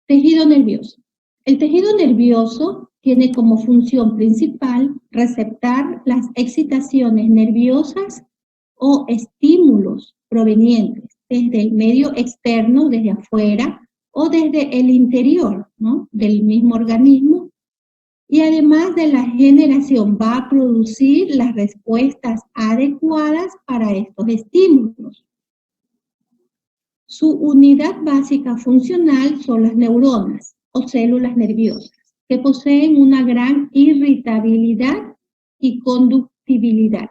Tejido nervioso. El tejido nervioso tiene como función principal receptar las excitaciones nerviosas o estímulos provenientes desde el medio externo, desde afuera, o desde el interior, ¿no?, del mismo organismo, y además de la generación va a producir las respuestas adecuadas para estos estímulos. Su unidad básica funcional son las neuronas o células nerviosas, que poseen una gran irritabilidad y conductibilidad.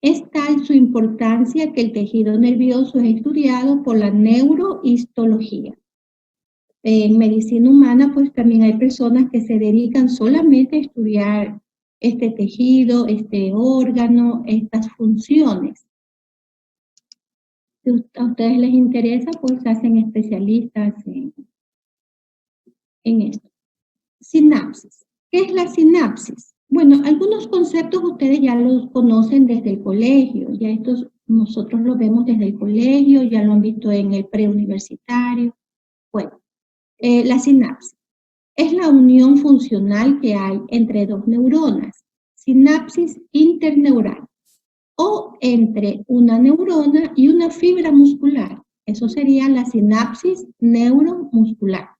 Es tal su importancia que el tejido nervioso es estudiado por la neurohistología. En medicina humana, pues también hay personas que se dedican solamente a estudiar este tejido, este órgano, estas funciones. Si a ustedes les interesa, pues se hacen especialistas en esto. Sinapsis. ¿Qué es la sinapsis? Bueno, algunos conceptos ustedes ya los conocen desde el colegio, ya estos nosotros los vemos desde el colegio, ya lo han visto en el preuniversitario. Bueno, la sinapsis es la unión funcional que hay entre dos neuronas, sinapsis interneural, o entre una neurona y una fibra muscular. Eso sería la sinapsis neuromuscular,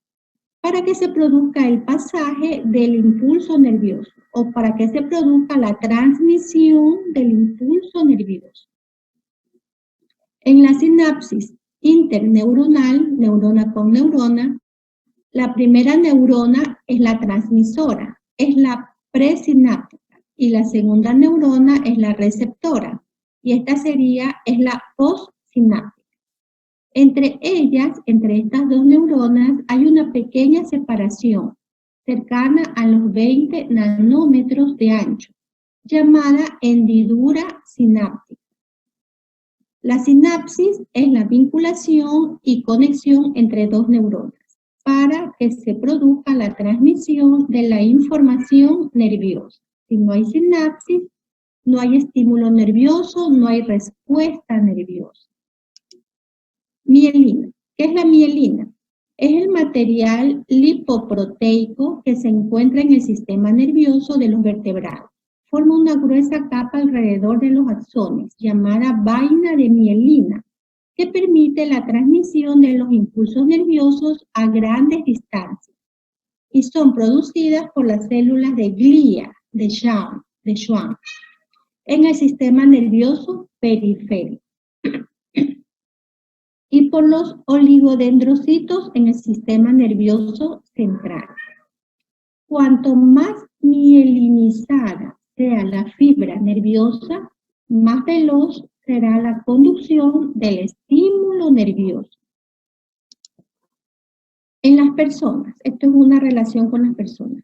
para que se produzca el pasaje del impulso nervioso o para que se produzca la transmisión del impulso nervioso. En la sinapsis interneuronal, neurona con neurona, la primera neurona es la transmisora, es la presináptica, y la segunda neurona es la receptora, y esta es la postsináptica. Entre ellas, entre estas dos neuronas, hay una pequeña separación, cercana a los 20 nanómetros de ancho, llamada hendidura sináptica. La sinapsis es la vinculación y conexión entre dos neuronas para que se produzca la transmisión de la información nerviosa. Si no hay sinapsis, no hay estímulo nervioso, no hay respuesta nerviosa. Mielina. ¿Qué es la mielina? Es el material lipoproteico que se encuentra en el sistema nervioso de los vertebrados. Forma una gruesa capa alrededor de los axones, llamada vaina de mielina, que permite la transmisión de los impulsos nerviosos a grandes distancias y son producidas por las células de glía de Schwann en el sistema nervioso periférico y por los oligodendrocitos en el sistema nervioso central. Cuanto más mielinizada sea la fibra nerviosa, más veloz será la conducción del estímulo nervioso. En las personas, esto es una relación con las personas.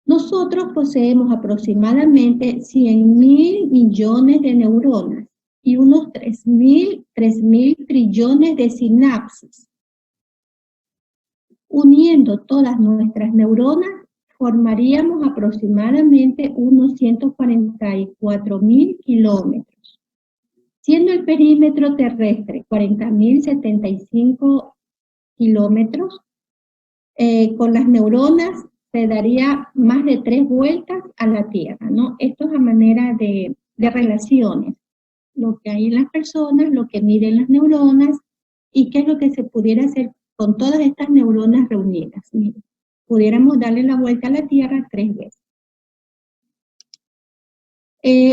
Nosotros poseemos aproximadamente 100.000 millones de neuronas y unos 3.000 trillones de sinapsis. Uniendo todas nuestras neuronas, formaríamos aproximadamente unos 144.000 kilómetros, siendo el perímetro terrestre 40.075 kilómetros. Con las neuronas se daría más de 3 vueltas a la Tierra, ¿no? Esto es a manera de relaciones, lo que hay en las personas, lo que miden las neuronas y qué es lo que se pudiera hacer con todas estas neuronas reunidas. Miren, pudiéramos darle la vuelta a la Tierra 3 veces.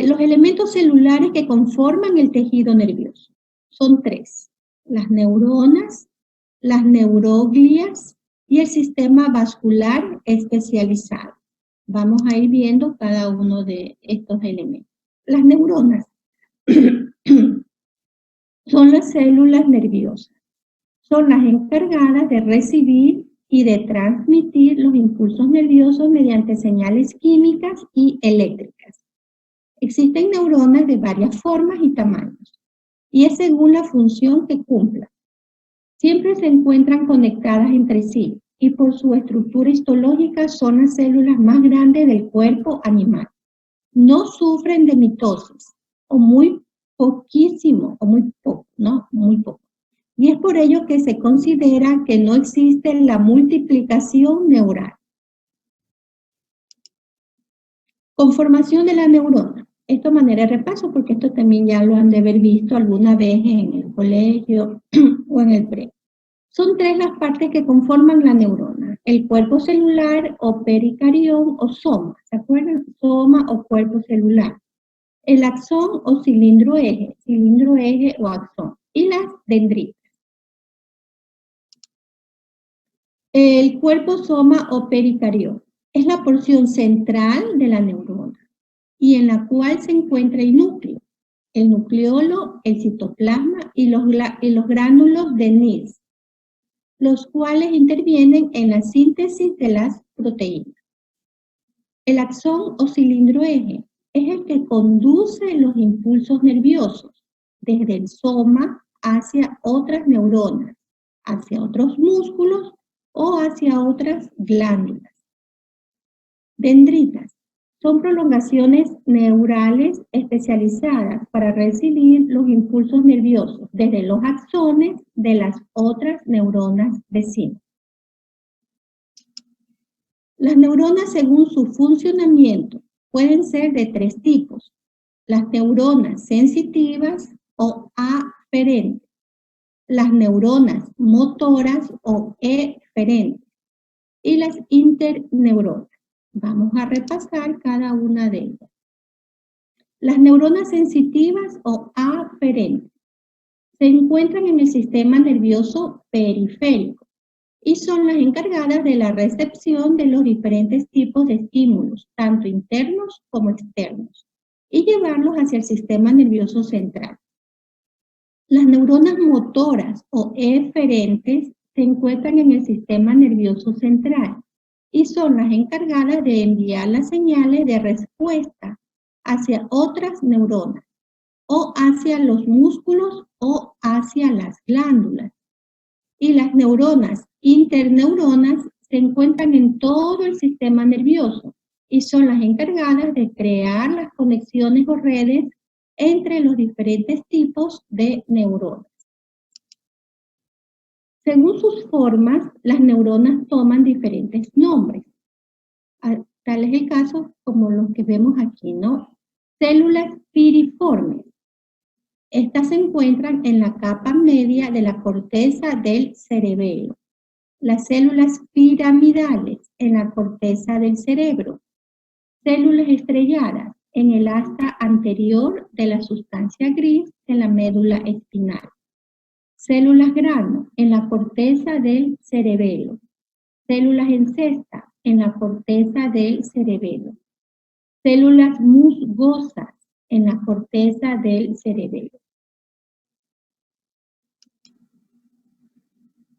Los elementos celulares que conforman el tejido nervioso son 3: las neuronas, las neuroglias y el sistema vascular especializado. Vamos a ir viendo cada uno de estos elementos. Las neuronas son las células nerviosas. Son las encargadas de recibir y de transmitir los impulsos nerviosos mediante señales químicas y eléctricas. Existen neuronas de varias formas y tamaños, y es según la función que cumplan. Siempre se encuentran conectadas entre sí, y por su estructura histológica son las células más grandes del cuerpo animal. No sufren de mitosis, o muy poquísimo, o muy poco, ¿no? Muy poco. Y es por ello que se considera que no existe la multiplicación neural. Conformación de la neurona. Esto de manera de repaso, porque esto también ya lo han de haber visto alguna vez en el colegio o en el pre. Son tres las partes que conforman la neurona: el cuerpo celular o pericarión o soma, ¿se acuerdan? Soma o cuerpo celular. El axón o cilindro eje o axón, y las dendritas. El cuerpo soma o pericarión es la porción central de la neurona y en la cual se encuentra el núcleo, el nucleolo, el citoplasma y los gránulos de Nils, los cuales intervienen en la síntesis de las proteínas. El axón o cilindro eje es el que conduce los impulsos nerviosos desde el soma hacia otras neuronas, hacia otros músculos o hacia otras glándulas. Dendritas son prolongaciones neurales especializadas para recibir los impulsos nerviosos desde los axones de las otras neuronas vecinas. Las neuronas, según su funcionamiento, pueden ser de tres tipos: las neuronas sensitivas o aferentes, las neuronas motoras o eferentes y las interneuronas. Vamos a repasar cada una de ellas. Las neuronas sensitivas o aferentes se encuentran en el sistema nervioso periférico y son las encargadas de la recepción de los diferentes tipos de estímulos, tanto internos como externos, y llevarlos hacia el sistema nervioso central. Las neuronas motoras o eferentes se encuentran en el sistema nervioso central y son las encargadas de enviar las señales de respuesta hacia otras neuronas, o hacia los músculos o hacia las glándulas. Y las neuronas interneuronas se encuentran en todo el sistema nervioso y son las encargadas de crear las conexiones o redes entre los diferentes tipos de neuronas. Según sus formas, las neuronas toman diferentes nombres. Tal es el caso como los que vemos aquí, ¿no? Células piriformes. Estas se encuentran en la capa media de la corteza del cerebelo. Las células piramidales en la corteza del cerebro. Células estrelladas en el asta anterior de la sustancia gris de la médula espinal. Células grano en la corteza del cerebelo. Células en cesta en la corteza del cerebelo. Células musgosas en la corteza del cerebelo.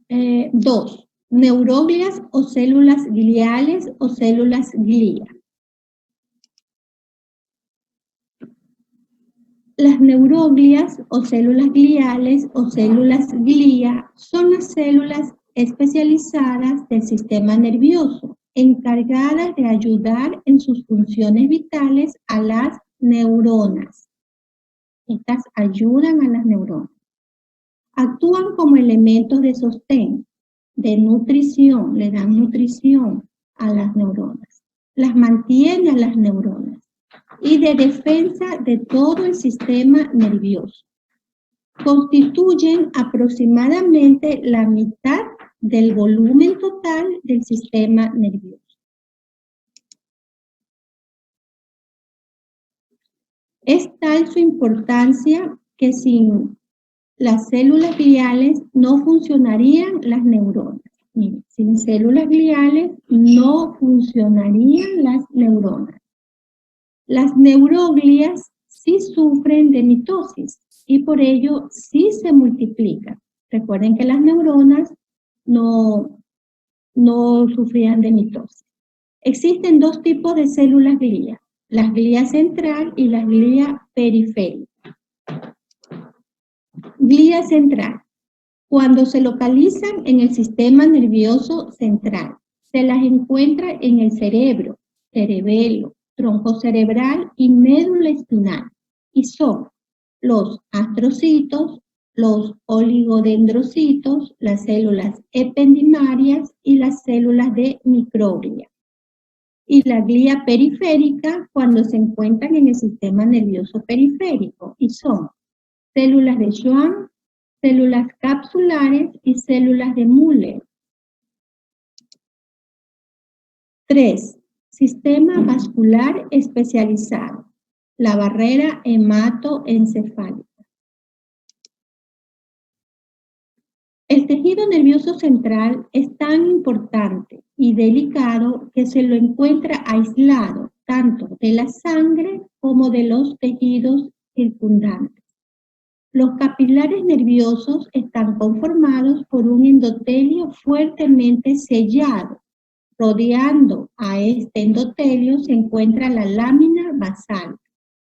2. Neuroglias o células gliales o células glía. Las neuroglias o células gliales o células glía son las células especializadas del sistema nervioso, encargadas de ayudar en sus funciones vitales a las neuronas. Estas ayudan a las neuronas. Actúan como elementos de sostén, de nutrición, le dan nutrición a las neuronas, las mantiene a las neuronas, y de defensa de todo el sistema nervioso. Constituyen aproximadamente la mitad del volumen total del sistema nervioso. Es tal su importancia que sin las células gliales no funcionarían las neuronas. Miren, sin células gliales no funcionarían las neuronas. Las neuroglias sí sufren de mitosis y por ello sí se multiplican. Recuerden que las neuronas no sufrían de mitosis. Existen dos tipos de células glía, las glía central y las glía periférica. Glía central. Cuando se localizan en el sistema nervioso central, se las encuentra en el cerebro, cerebelo, tronco cerebral y médula espinal, y son los astrocitos, los oligodendrocitos, las células ependimarias y las células de microglia. Y la glía periférica cuando se encuentran en el sistema nervioso periférico, y son células de Schwann, células capsulares y células de Müller. 3. Sistema vascular especializado, la barrera hematoencefálica. El tejido nervioso central es tan importante y delicado que se lo encuentra aislado tanto de la sangre como de los tejidos circundantes. Los capilares nerviosos están conformados por un endotelio fuertemente sellado. Rodeando a este endotelio se encuentra la lámina basal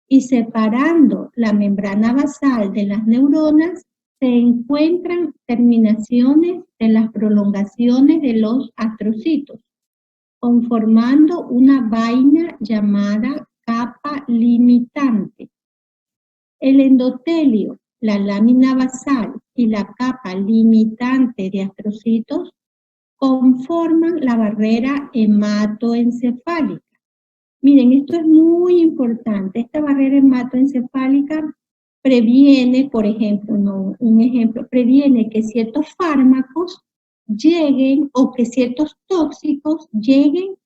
y separando la membrana basal de las neuronas se encuentran terminaciones de las prolongaciones de los astrocitos, conformando una vaina llamada capa limitante. El endotelio, la lámina basal y la capa limitante de astrocitos conforman la barrera hematoencefálica. Miren, esto es muy importante. Esta barrera hematoencefálica previene, por ejemplo, previene que ciertos fármacos lleguen o que ciertos tóxicos lleguen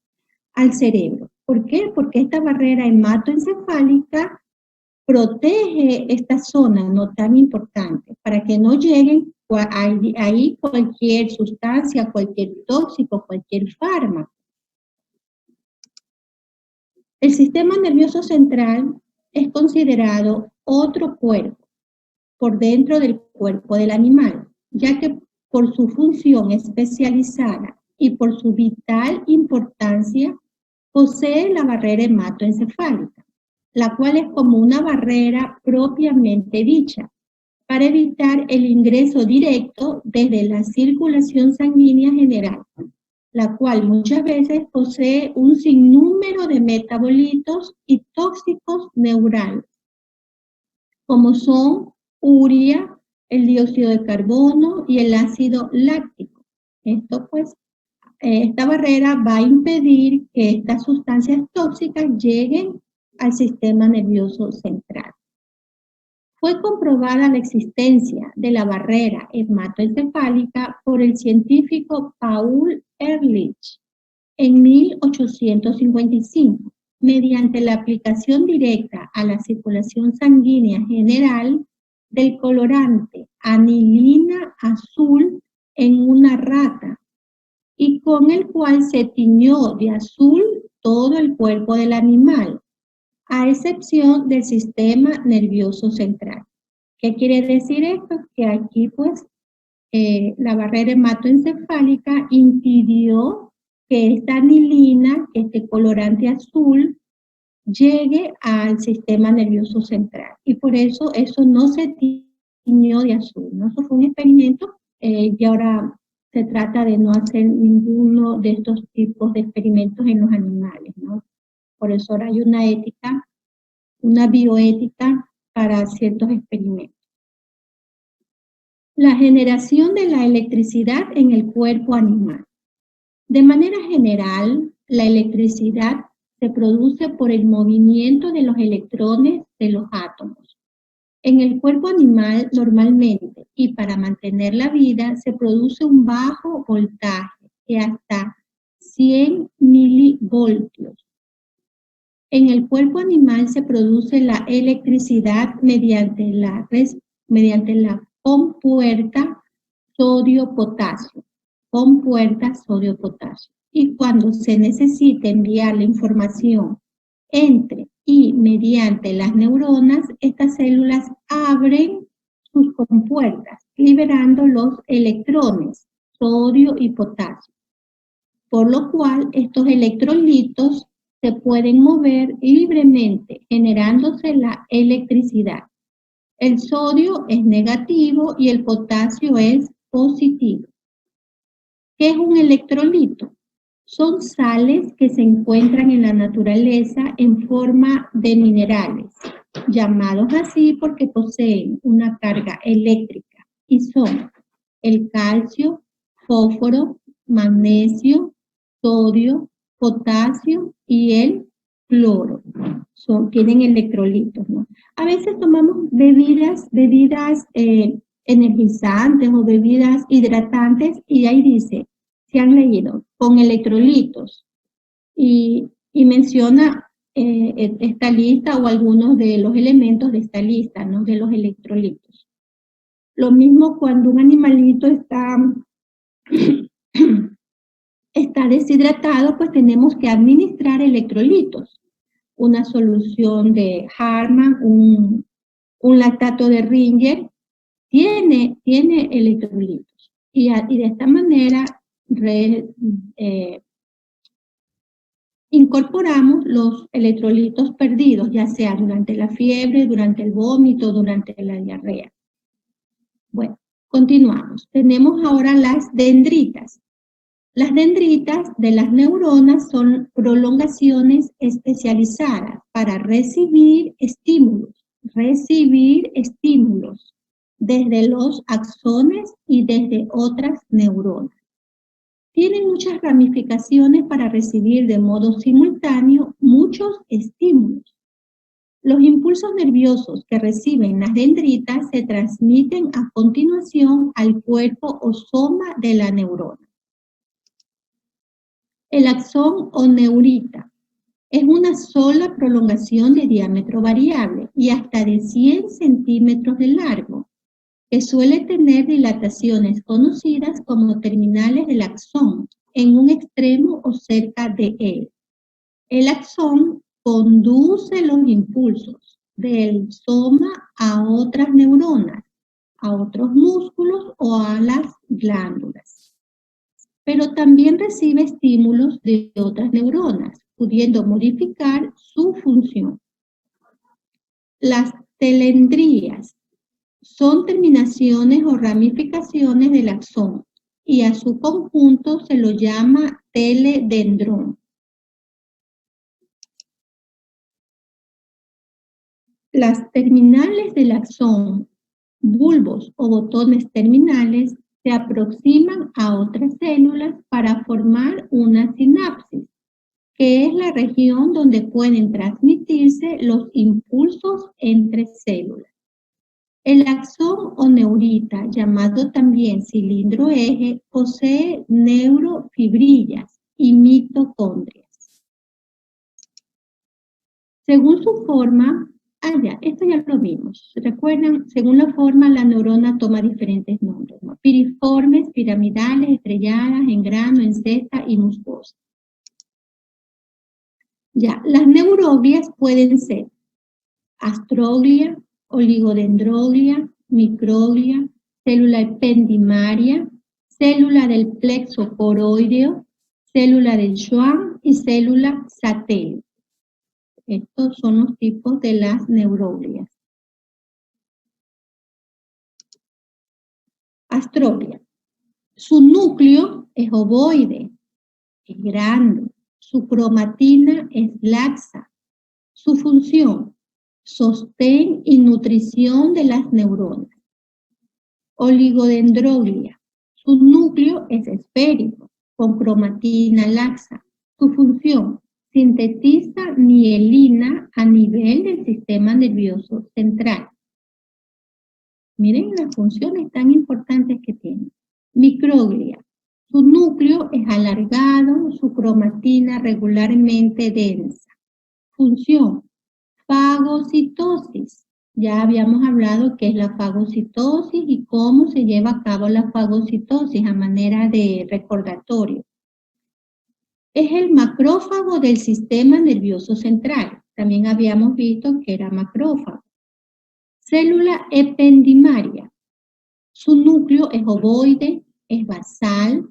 al cerebro. ¿Por qué? Porque esta barrera hematoencefálica protege esta zona no tan importante para que no lleguen ahí cualquier sustancia, cualquier tóxico, cualquier fármaco. El sistema nervioso central es considerado otro cuerpo por dentro del cuerpo del animal, ya que por su función especializada y por su vital importancia posee la barrera hematoencefálica, la cual es como una barrera propiamente dicha, para evitar el ingreso directo desde la circulación sanguínea general, la cual muchas veces posee un sinnúmero de metabolitos y tóxicos neurales, como son urea, el dióxido de carbono y el ácido láctico. Esta barrera va a impedir que estas sustancias tóxicas lleguen al sistema nervioso central. Fue comprobada la existencia de la barrera hematoencefálica por el científico Paul Ehrlich en 1855, mediante la aplicación directa a la circulación sanguínea general del colorante anilina azul en una rata, y con el cual se tiñó de azul todo el cuerpo del animal, a excepción del sistema nervioso central. ¿Qué quiere decir esto? Que aquí, pues, la barrera hematoencefálica impidió que esta anilina, este colorante azul, llegue al sistema nervioso central. Y por eso no se tiñó de azul, ¿no? Eso fue un experimento y ahora se trata de no hacer ninguno de estos tipos de experimentos en los animales, ¿no? Por eso ahora hay una ética, una bioética para ciertos experimentos. La generación de la electricidad en el cuerpo animal. De manera general, la electricidad se produce por el movimiento de los electrones de los átomos. En el cuerpo animal, normalmente, y para mantener la vida, se produce un bajo voltaje de hasta 100 milivoltios. En el cuerpo animal se produce la electricidad mediante la compuerta sodio-potasio. Compuerta sodio-potasio. Y cuando se necesita enviar la información entre y mediante las neuronas, estas células abren sus compuertas, liberando los electrones, sodio y potasio, por lo cual estos electrolitos se pueden mover libremente, generándose la electricidad. El sodio es negativo y el potasio es positivo. ¿Qué es un electrolito? Son sales que se encuentran en la naturaleza en forma de minerales, llamados así porque poseen una carga eléctrica y son el calcio, fósforo, magnesio, sodio, potasio y el cloro. Tienen electrolitos, ¿no? A veces tomamos bebidas energizantes o bebidas hidratantes y ahí dice, se han leído, con electrolitos. Y menciona esta lista o algunos de los elementos de esta lista, ¿no? De los electrolitos. Lo mismo cuando un animalito está deshidratado, pues tenemos que administrar electrolitos. Una solución de Hartmann, un lactato de Ringer, tiene electrolitos. Y de esta manera incorporamos los electrolitos perdidos, ya sea durante la fiebre, durante el vómito, durante la diarrea. Bueno, continuamos. Tenemos ahora las dendritas. Las dendritas de las neuronas son prolongaciones especializadas para recibir estímulos desde los axones y desde otras neuronas. Tienen muchas ramificaciones para recibir de modo simultáneo muchos estímulos. Los impulsos nerviosos que reciben las dendritas se transmiten a continuación al cuerpo o soma de la neurona. El axón o neurita es una sola prolongación de diámetro variable y hasta de 100 centímetros de largo, que suele tener dilataciones conocidas como terminales del axón en un extremo o cerca de él. El axón conduce los impulsos del soma a otras neuronas, a otros músculos o a las glándulas. Pero también recibe estímulos de otras neuronas, pudiendo modificar su función. Las telendrías son terminaciones o ramificaciones del axón y a su conjunto se lo llama teledendrón. Las terminales del axón, bulbos o botones terminales, se aproximan a otras células para formar una sinapsis, que es la región donde pueden transmitirse los impulsos entre células. El axón o neurita, llamado también cilindro eje, posee neurofibrillas y mitocondrias. Según su forma, esto ya lo vimos. ¿Recuerdan? Según la forma, la neurona toma diferentes nombres, ¿no? Piriformes, piramidales, estrelladas, en grano, en cesta y musgosa. Ya, las neuroglias pueden ser astroglia, oligodendroglia, microglia, célula ependimaria, célula del plexo coroideo, célula del Schwann y célula satélite. Estos son los tipos de las neuroglias. Astroglia. Su núcleo es ovoide, es grande. Su cromatina es laxa. Su función, sostén y nutrición de las neuronas. Oligodendroglia. Su núcleo es esférico, con cromatina laxa. Su función, sintetiza mielina a nivel del sistema nervioso central. Miren las funciones tan importantes que tiene. Microglia. Su núcleo es alargado, su cromatina regularmente densa. Función, fagocitosis. Ya habíamos hablado qué es la fagocitosis y cómo se lleva a cabo la fagocitosis a manera de recordatorio. Es el macrófago del sistema nervioso central. También habíamos visto que era macrófago. Célula ependimaria. Su núcleo es ovoide, es basal,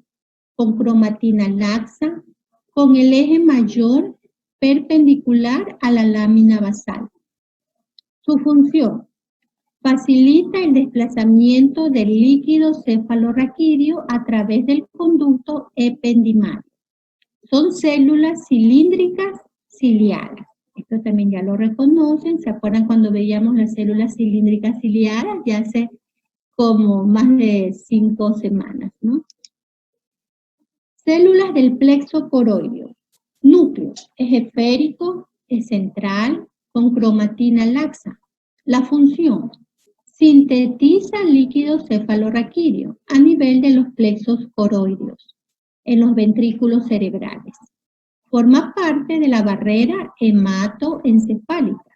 con cromatina laxa, con el eje mayor perpendicular a la lámina basal. Su función, facilita el desplazamiento del líquido cefalorraquídeo a través del conducto ependimario. Son células cilíndricas ciliadas. Esto también ya lo reconocen. ¿Se acuerdan cuando veíamos las células cilíndricas ciliadas? Ya se como más de 5 semanas, ¿no? Células del plexo coroideo. Núcleo, es esférico, es central, con cromatina laxa. La función, sintetiza líquido cefalorraquídeo a nivel de los plexos coroideos, en los ventrículos cerebrales. Forma parte de la barrera hematoencefálica.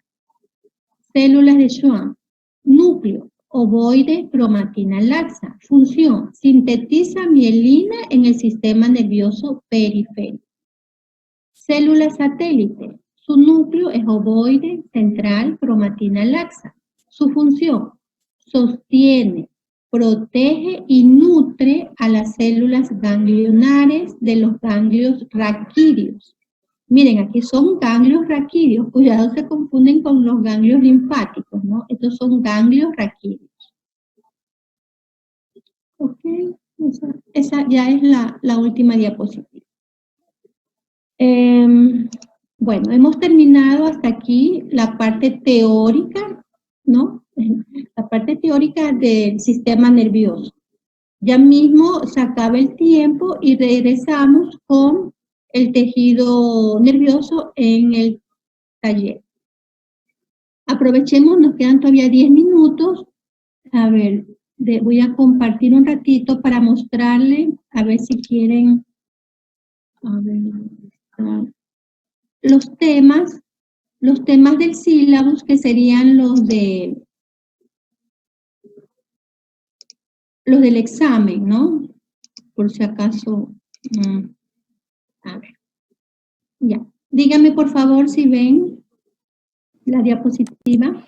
Células de Schwann. Núcleo, ovoide, cromatina laxa. Función, sintetiza mielina en el sistema nervioso periférico. Célula satélite. Su núcleo es ovoide, central, cromatina laxa. Su función, sostiene, protege y nutre a las células ganglionares de los ganglios raquídeos. Miren, aquí son ganglios raquídeos, cuidado, se confunden con los ganglios linfáticos, ¿no? Estos son ganglios raquídeos. Ok, esa ya es la última diapositiva. Bueno, hemos terminado hasta aquí la parte teórica, ¿no? La parte teórica del sistema nervioso. Ya mismo se acaba el tiempo y regresamos con el tejido nervioso en el taller. Aprovechemos, nos quedan todavía 10 minutos. A ver, voy a compartir un ratito para mostrarle, a ver si quieren, a ver, los temas del sílabus, que serían los del examen, ¿no? Por si acaso, a ver, ya. Díganme por favor si ven la diapositiva.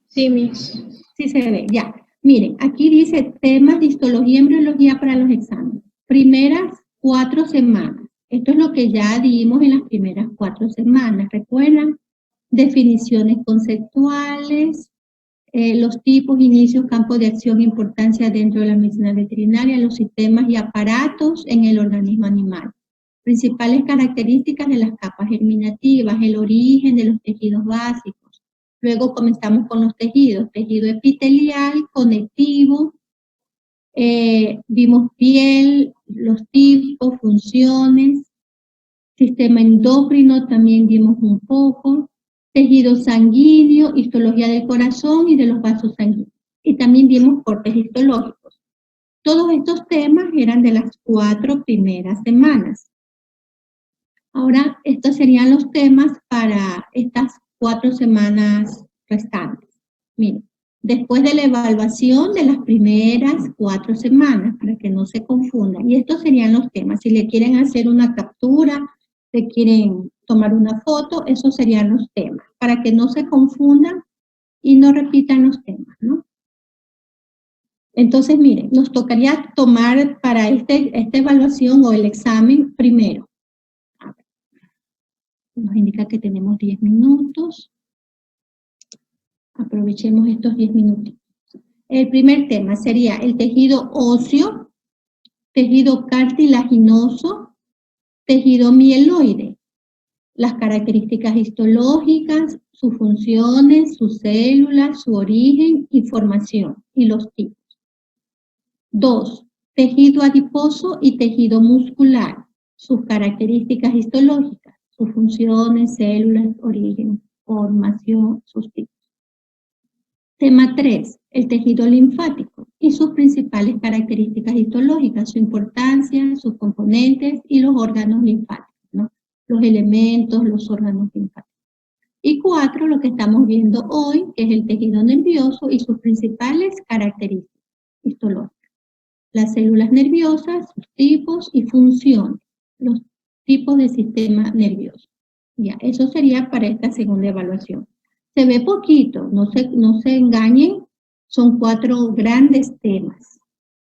Sí, Miss. Sí se ve, ya. Miren, aquí dice temas de histología y embriología para los exámenes. Primeras 4 semanas. Esto es lo que ya dimos en las primeras 4 semanas. ¿Recuerdan? Definiciones conceptuales, los tipos, inicios, campos de acción, importancia dentro de la medicina veterinaria, los sistemas y aparatos en el organismo animal. Principales características de las capas germinativas, el origen de los tejidos básicos. Luego comenzamos con los tejidos, tejido epitelial, conectivo, vimos piel, los tipos, funciones, sistema endocrino también vimos un poco, tejido sanguíneo, histología del corazón y de los vasos sanguíneos. Y también vimos cortes histológicos. Todos estos temas eran de las 4 primeras semanas. Ahora, estos serían los temas para estas 4 semanas restantes. Miren, después de la evaluación de las primeras 4 semanas, para que no se confundan, y estos serían los temas. Si le quieren hacer una captura, si quieren tomar una foto, esos serían los temas, para que no se confundan y no repitan los temas, ¿no? Entonces, miren, nos tocaría tomar para esta evaluación o el examen primero. Nos indica que tenemos 10 minutos. Aprovechemos estos 10 minutos. El primer tema sería el tejido óseo, tejido cartilaginoso, tejido mieloide. Las características histológicas, sus funciones, sus células, su origen y formación, y los tipos. 2. Tejido adiposo y tejido muscular, sus características histológicas, sus funciones, células, origen, formación, sus tipos. Tema 3. El tejido linfático y sus principales características histológicas, su importancia, sus componentes y los órganos linfáticos, ¿no? Los elementos, los órganos linfáticos. Y 4, lo que estamos viendo hoy, que es el tejido nervioso y sus principales características histológicas. Las células nerviosas, sus tipos y funciones, los tipos de sistema nervioso. Ya, eso sería para esta segunda evaluación. Se ve poquito, no se engañen, son 4 grandes temas,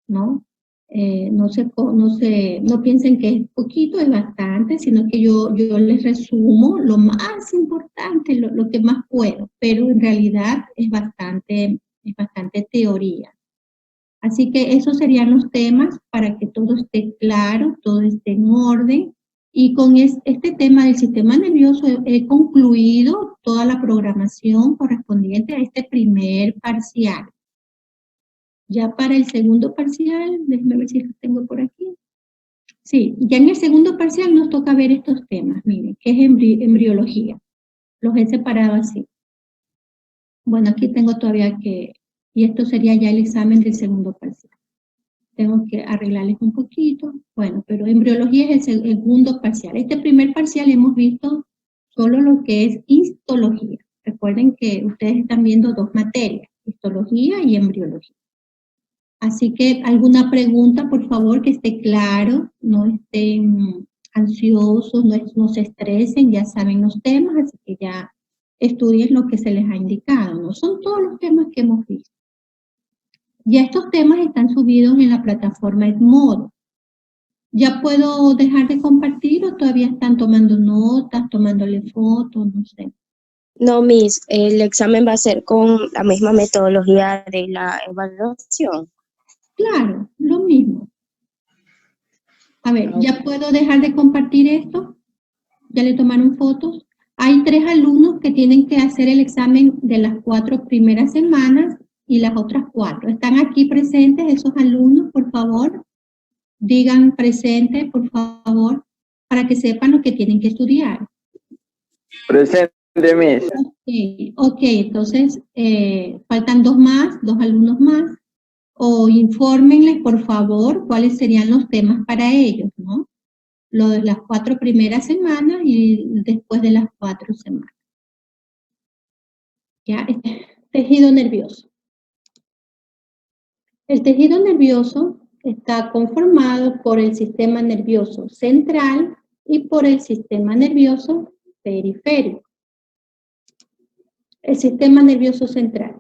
¿no? No piensen que es poquito, es bastante, sino que yo les resumo lo más importante, lo que más puedo, pero en realidad es bastante teoría. Así que esos serían los temas para que todo esté claro, todo esté en orden. Y con este tema del sistema nervioso he concluido toda la programación correspondiente a este primer parcial. Ya para el segundo parcial, déjenme ver si lo tengo por aquí. Sí, ya en el segundo parcial nos toca ver estos temas, miren, que es embriología. Los he separado así. Bueno, aquí tengo todavía que, y esto sería ya el examen del segundo parcial. Tengo que arreglarles un poquito. Bueno, pero embriología es el segundo parcial. Este primer parcial hemos visto solo lo que es histología. Recuerden que ustedes están viendo dos materias, histología y embriología. Así que alguna pregunta, por favor, que esté claro, no estén ansiosos, no se estresen, ya saben los temas, así que ya estudien lo que se les ha indicado, ¿no? Son todos los temas que hemos visto. Ya estos temas están subidos en la plataforma Edmodo. ¿Ya puedo dejar de compartir o todavía están tomando notas, tomándole fotos, no sé? No, Miss, el examen va a ser con la misma metodología de la evaluación. Claro, lo mismo. A ver, ¿ya puedo dejar de compartir esto? ¿Ya le tomaron fotos? Hay 3 alumnos que tienen que hacer el examen de las 4 primeras semanas y las otras 4. ¿Están aquí presentes esos alumnos, por favor? Digan presente, por favor, para que sepan lo que tienen que estudiar. Presente, Miss. Ok, entonces faltan 2 alumnos más. O infórmenles, por favor, cuáles serían los temas para ellos, ¿no? Lo de las 4 primeras semanas y después de las 4 semanas. ¿Ya? Tejido nervioso. El tejido nervioso está conformado por el sistema nervioso central y por el sistema nervioso periférico. El sistema nervioso central.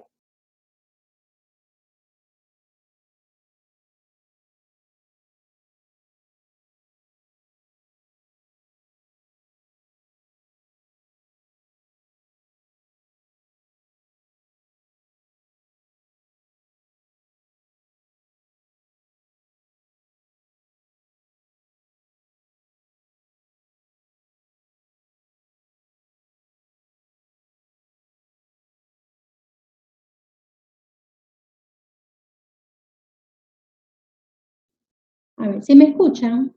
A ver, ¿sí me escuchan?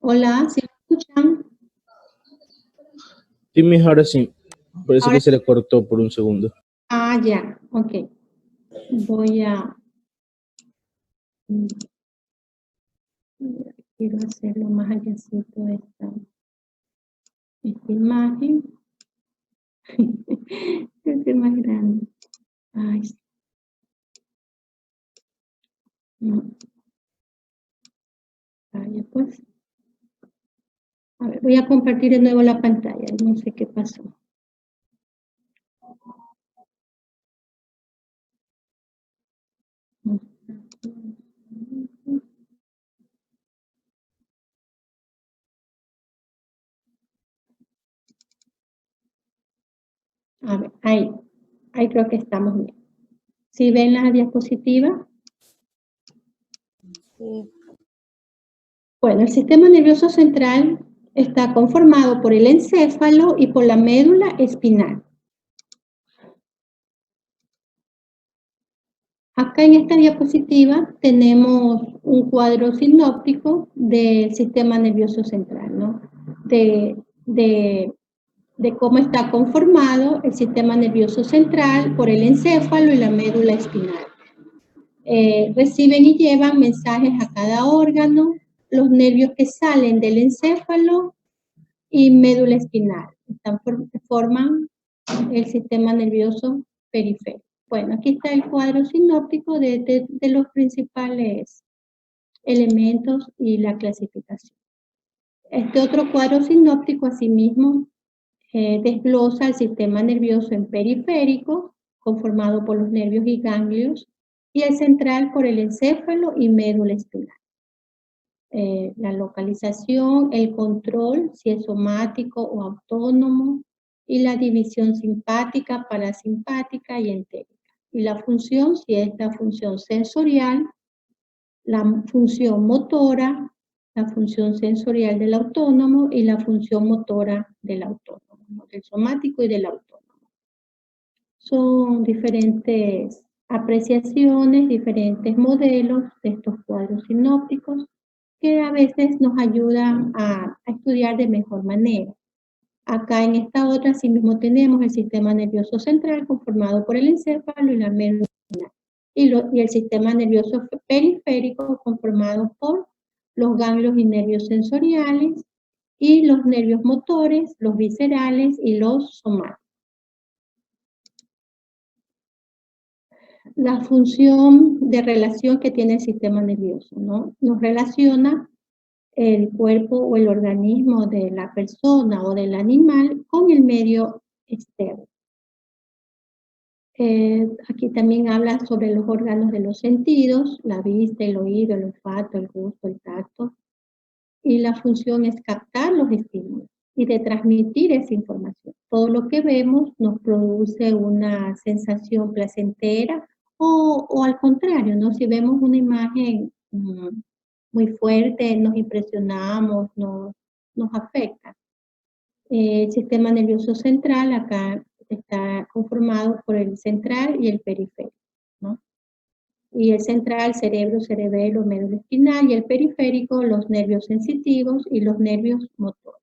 Hola, ¿sí me escuchan? Sí, Miss, ahora sí. Parece Ahora que se le cortó por un segundo. Ah, ya, ok. Voy a... Quiero hacerlo más allácito esta imagen. Es más grande. Ay, sí. No. Vaya, pues. A ver, voy a compartir de nuevo la pantalla. No sé qué pasó. A ver, ahí creo que estamos bien. ¿Sí ven la diapositiva? Sí. Bueno, el sistema nervioso central está conformado por el encéfalo y por la médula espinal. Acá en esta diapositiva tenemos un cuadro sinóptico del sistema nervioso central, ¿no? De cómo está conformado el sistema nervioso central por el encéfalo y la médula espinal. Reciben y llevan mensajes a cada órgano, los nervios que salen del encéfalo y médula espinal. Forman el sistema nervioso periférico. Bueno, aquí está el cuadro sinóptico de los principales elementos y la clasificación. Este otro cuadro sinóptico, asimismo, desglosa el sistema nervioso en periférico, conformado por los nervios y ganglios, y el central por el encéfalo y médula espinal. La localización, el control, si es somático o autónomo, y la división simpática, parasimpática y entérica. Y la función, si es la función sensorial, la función motora, la función sensorial del autónomo y la función motora del autónomo, ¿no? Del somático y del autónomo. Son diferentes apreciaciones, diferentes modelos de estos cuadros sinópticos que a veces nos ayudan a estudiar de mejor manera. Acá en esta otra sí mismo tenemos el sistema nervioso central conformado por el encéfalo y la médula y el sistema nervioso periférico conformado por los ganglios y nervios sensoriales y los nervios motores, los viscerales y los somáticos. La función de relación que tiene el sistema nervioso, ¿no? Nos relaciona el cuerpo o el organismo de la persona o del animal con el medio externo. Aquí también habla sobre los órganos de los sentidos, la vista, el oído, el olfato, el gusto, el tacto. Y la función es captar los estímulos y de transmitir esa información. Todo lo que vemos nos produce una sensación placentera o al contrario, ¿no? Si vemos una imagen muy fuerte, nos impresionamos, nos afecta. El sistema nervioso central acá está conformado por el central y el periférico, ¿no? Y el central, cerebro, cerebelo, médula espinal, y el periférico, los nervios sensitivos y los nervios motores.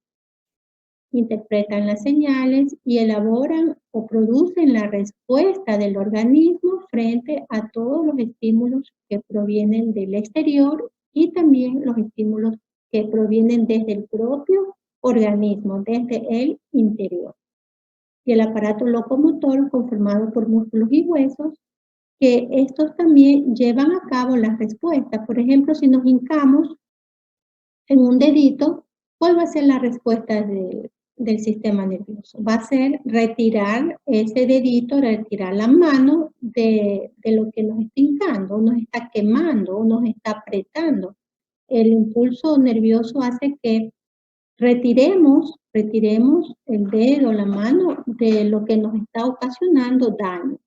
Interpretan las señales y elaboran o producen la respuesta del organismo frente a todos los estímulos que provienen del exterior y también los estímulos que provienen desde el propio organismo, desde el interior. Y el aparato locomotor conformado por músculos y huesos, que estos también llevan a cabo las respuestas. Por ejemplo, si nos hincamos en un dedito, ¿cuál va a ser la respuesta del sistema nervioso? Va a ser retirar ese dedito, retirar la mano de lo que nos está hincando, o nos está quemando, o nos está apretando. El impulso nervioso hace que retiremos el dedo, la mano, de lo que nos está ocasionando daño.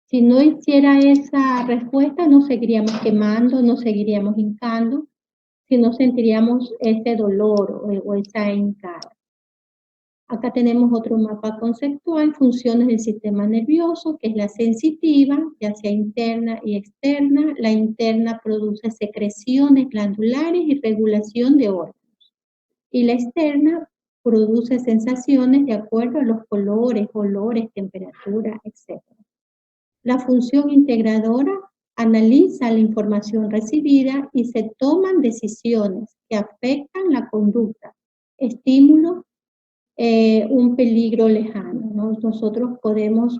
Si no hiciera esa respuesta, nos seguiríamos quemando, nos seguiríamos hincando, si no sentiríamos ese dolor o esa hincada. Acá tenemos otro mapa conceptual, funciones del sistema nervioso, que es la sensitiva, ya sea interna y externa. La interna produce secreciones glandulares y regulación de órganos. Y la externa produce sensaciones de acuerdo a los colores, olores, temperatura, etc. La función integradora analiza la información recibida y se toman decisiones que afectan la conducta, estímulo, un peligro lejano, ¿no? Nosotros podemos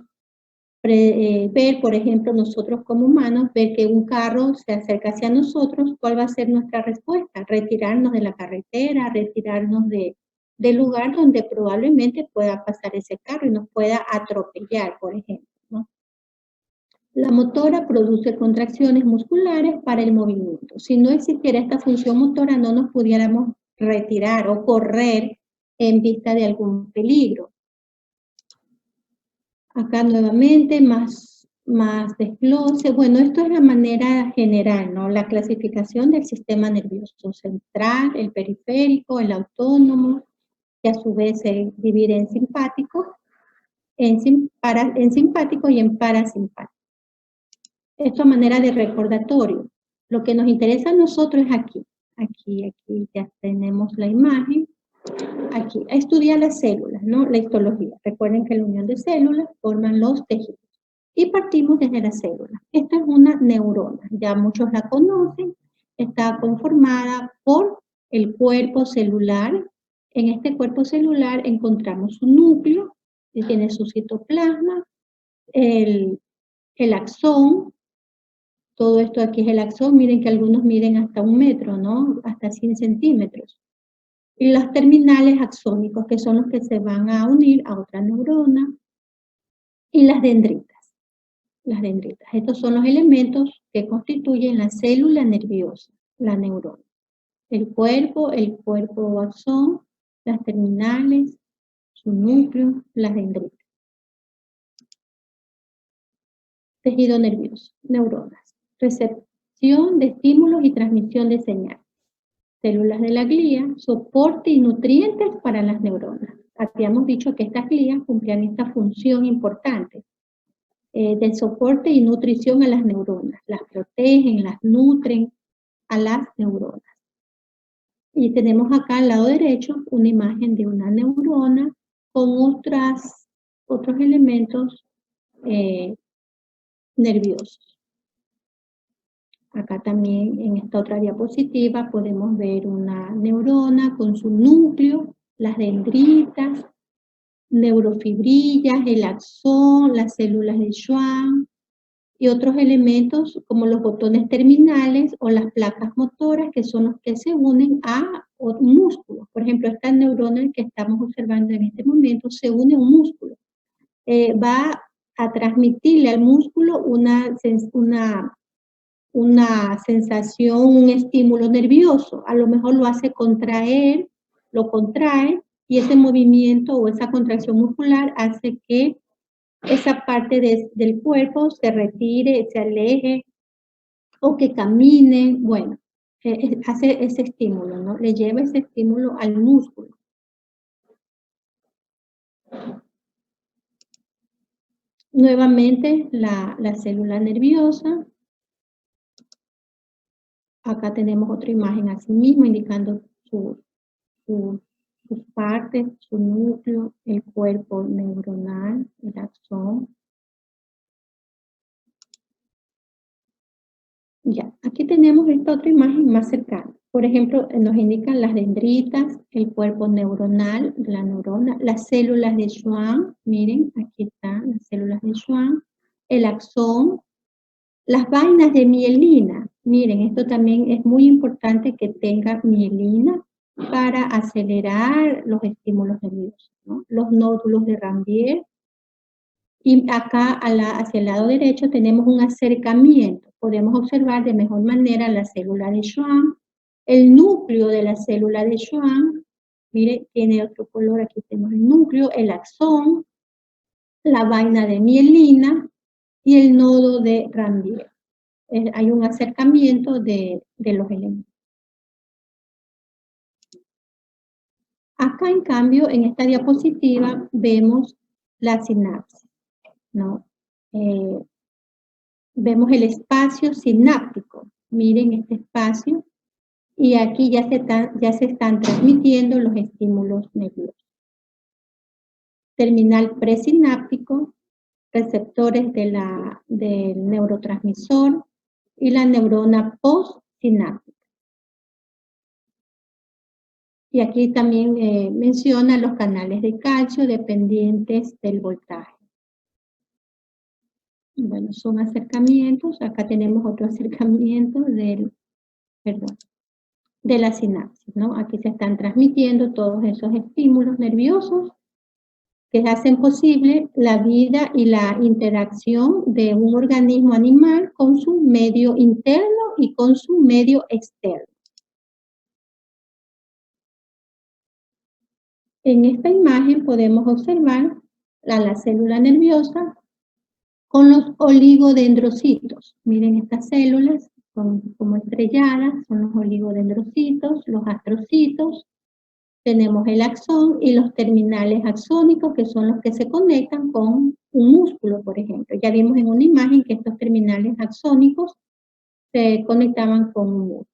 ver, por ejemplo, nosotros como humanos, ver que un carro se acerca hacia nosotros, ¿cuál va a ser nuestra respuesta? Retirarnos de la carretera, retirarnos del lugar donde probablemente pueda pasar ese carro y nos pueda atropellar, por ejemplo, ¿no? La motora produce contracciones musculares para el movimiento. Si no existiera esta función motora, no nos pudiéramos retirar o correr en vista de algún peligro. Acá nuevamente más desglose. Bueno, esto es la manera general, ¿no? La clasificación del sistema nervioso central, el periférico, el autónomo, que a su vez se divide en simpático, en simpático y en parasimpático. Esto a manera de recordatorio. Lo que nos interesa a nosotros es aquí. Aquí ya tenemos la imagen. Aquí, a estudiar las células, ¿no? La histología. Recuerden que la unión de células forman los tejidos. Y partimos desde la célula. Esta es una neurona. Ya muchos la conocen. Está conformada por el cuerpo celular. En este cuerpo celular encontramos un núcleo que tiene su citoplasma, el axón. Todo esto aquí es el axón. Miren que algunos miden hasta 1 metro, ¿no? Hasta 100 centímetros. Y los terminales axónicos, que son los que se van a unir a otra neurona. Y las dendritas. Las dendritas. Estos son los elementos que constituyen la célula nerviosa, la neurona. El cuerpo axón, las terminales, su núcleo, las dendritas. Tejido nervioso, neuronas. Recepción de estímulos y transmisión de señales. Células de la glía, soporte y nutrientes para las neuronas. Habíamos dicho que estas glías cumplían esta función importante. de soporte y nutrición a las neuronas. Las protegen, las nutren a las neuronas. Y tenemos acá al lado derecho una imagen de una neurona con otros elementos nerviosos. Acá también en esta otra diapositiva podemos ver una neurona con su núcleo, las dendritas, neurofibrillas, el axón, las células de Schwann y otros elementos como los botones terminales o las placas motoras que son los que se unen a un músculo. Por ejemplo, esta neurona que estamos observando en este momento se une a un músculo. Va a transmitirle al músculo una sensación, un estímulo nervioso. A lo mejor lo hace contraer, lo contrae, y ese movimiento o esa contracción muscular hace que esa parte del cuerpo se retire, se aleje, o que camine. Bueno, hace ese estímulo, ¿no? Le lleva ese estímulo al músculo. Nuevamente, la célula nerviosa. Acá tenemos otra imagen así mismo, indicando sus partes, su núcleo, el cuerpo neuronal, el axón. Ya, aquí tenemos esta otra imagen más cercana. Por ejemplo, nos indican las dendritas, el cuerpo neuronal, la neurona, las células de Schwann, miren, aquí están las células de Schwann, el axón, las vainas de mielina. Miren, esto también es muy importante que tenga mielina para acelerar los estímulos nerviosos, ¿no? Los nódulos de Ranvier. Y acá hacia el lado derecho tenemos un acercamiento. Podemos observar de mejor manera la célula de Schwann, el núcleo de la célula de Schwann. Mire, tiene otro color, aquí tenemos el núcleo, el axón, la vaina de mielina y el nodo de Ranvier. Hay un acercamiento de los elementos. Acá, en cambio, en esta diapositiva vemos la sinapsis, ¿no? Vemos el espacio sináptico. Miren este espacio. Y aquí ya se están transmitiendo los estímulos nerviosos. Terminal presináptico, receptores del neurotransmisor y la neurona postsináptica. Y aquí también menciona los canales de calcio dependientes del voltaje. Bueno, son acercamientos. Acá tenemos otro acercamiento de la sinapsis, ¿no? Aquí se están transmitiendo todos esos estímulos nerviosos que hacen posible la vida y la interacción de un organismo animal con su medio interno y con su medio externo. En esta imagen podemos observar a la célula nerviosa con los oligodendrocitos. Miren estas células, son como estrelladas, son los oligodendrocitos, los astrocitos. Tenemos el axón y los terminales axónicos, que son los que se conectan con un músculo, por ejemplo. Ya vimos en una imagen que estos terminales axónicos se conectaban con un músculo.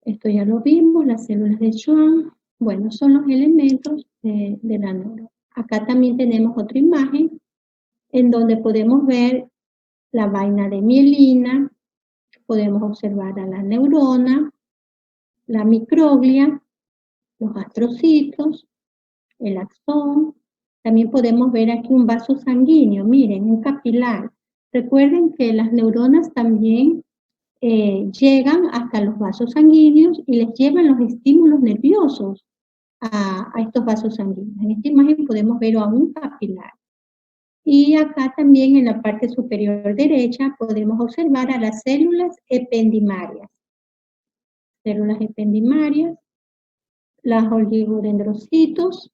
Esto ya lo vimos, las células de Schwann. Bueno, son los elementos de la neurona. Acá también tenemos otra imagen en donde podemos ver la vaina de mielina, podemos observar a la neurona, la microglia, los astrocitos, el axón. También podemos ver aquí un vaso sanguíneo, miren, un capilar. Recuerden que las neuronas también llegan hasta los vasos sanguíneos y les llevan los estímulos nerviosos a estos vasos sanguíneos. En esta imagen podemos ver a un capilar. Y acá también en la parte superior derecha podemos observar a las células ependimarias. Células ependimarias, las oligodendrocitos.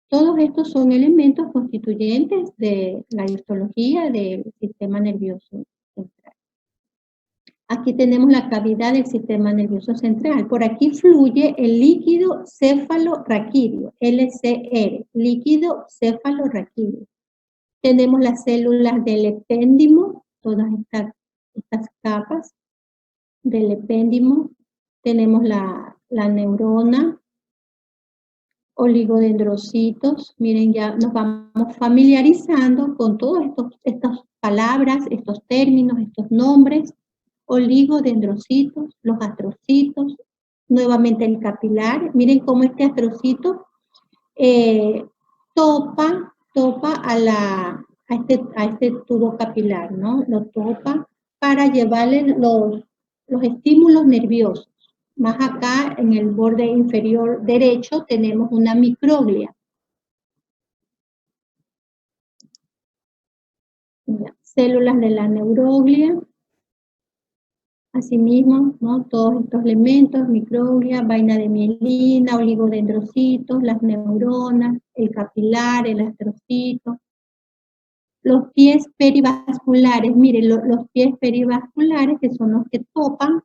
Todos estos son elementos constituyentes de la histología del sistema nervioso central. Aquí tenemos la cavidad del sistema nervioso central. Por aquí fluye el líquido cefalorraquídeo, LCR, líquido cefalorraquídeo. Tenemos las células del epéndimo, todas estas capas del epéndimo. Tenemos la neurona, oligodendrocitos. Miren, ya nos vamos familiarizando con todas estas palabras, estos términos, estos nombres. Oligodendrocitos, los astrocitos, nuevamente el capilar. Miren cómo este astrocito topa a este tubo capilar, ¿no? Lo topa para llevarle los estímulos nerviosos. Más acá, en el borde inferior derecho, tenemos una microglia. Células de la neuroglia. Asimismo, ¿no? Todos estos elementos, microglia, vaina de mielina, oligodendrocitos, las neuronas, el capilar, el astrocito. Los pies perivasculares, miren, los pies perivasculares que son los que topan